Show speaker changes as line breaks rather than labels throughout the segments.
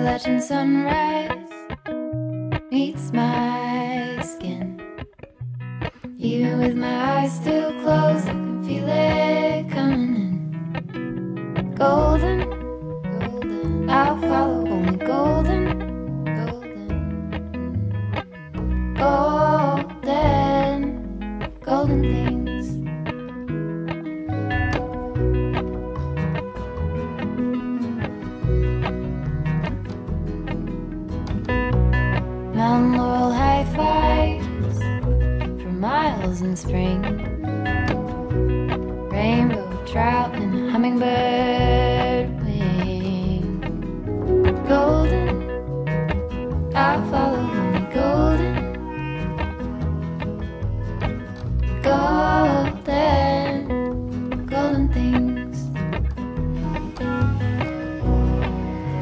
Appalachian sunrise meets my skin. Even with my eyes still closed, I can feel it coming in. Golden, golden, I'll follow only golden, golden, golden, golden things. Mountain laurel high fives for miles in spring. Rainbow trout and a hummingbird wing. Golden, I'll follow only golden, golden, golden things.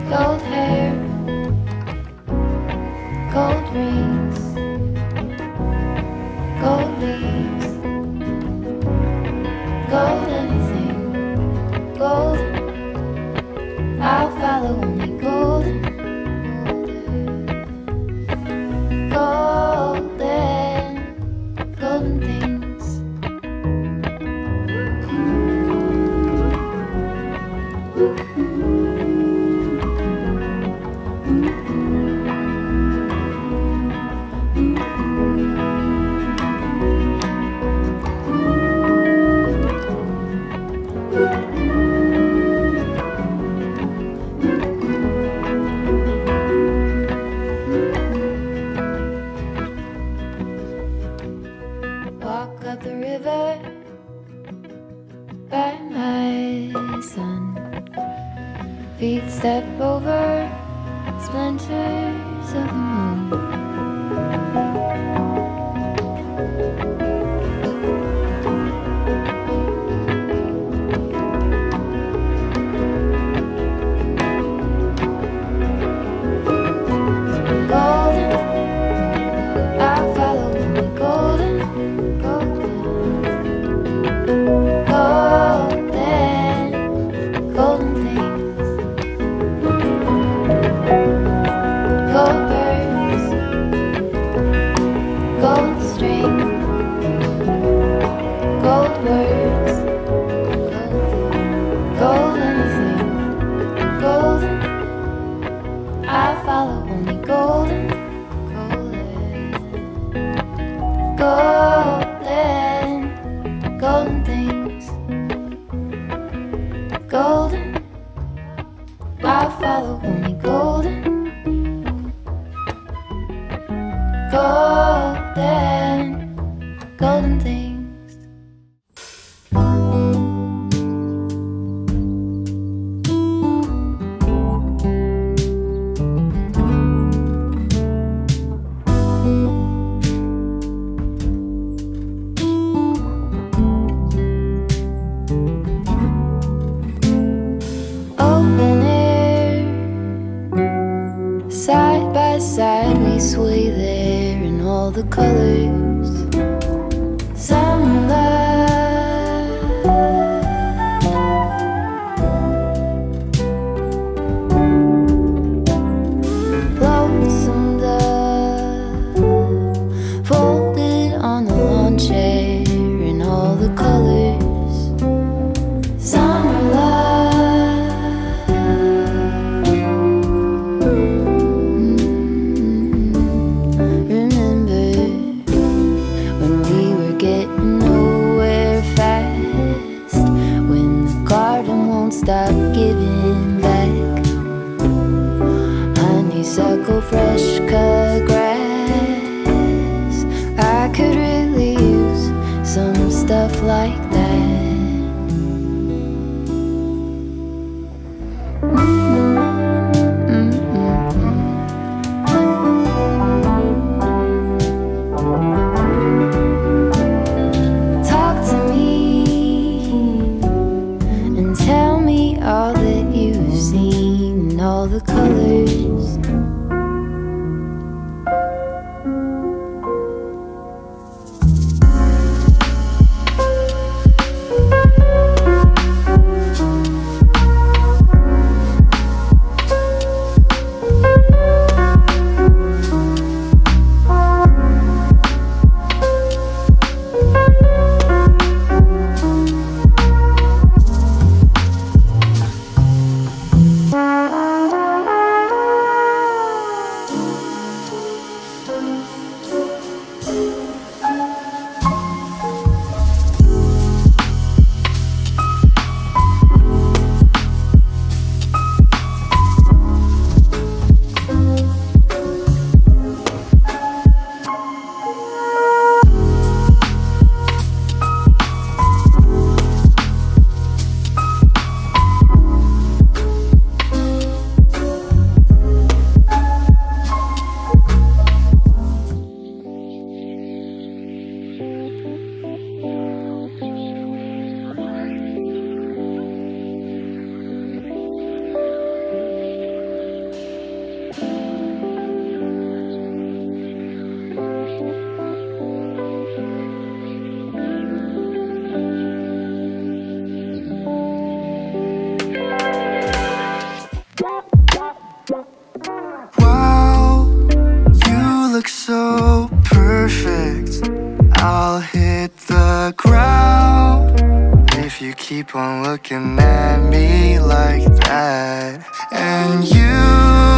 Gold hair, gold rings, gold leaves, gold anything, golden, I'll follow only golden, golden, golden things. Walk up the river by my sun. Feet step over splinters of the moon. Golden, I'll follow only golden, golden, golden things. Gold birds, gold string, gold words, gold anything, golden, I'll follow only golden, golden, golden, golden things. Golden, I'll follow only golden, golden, golden things. Open air, side by side we sway there in all the colors. Summer love, lonesome dove, folded on the lawn chair in all the colors. Summer love, remember
keep on looking at me like that. And you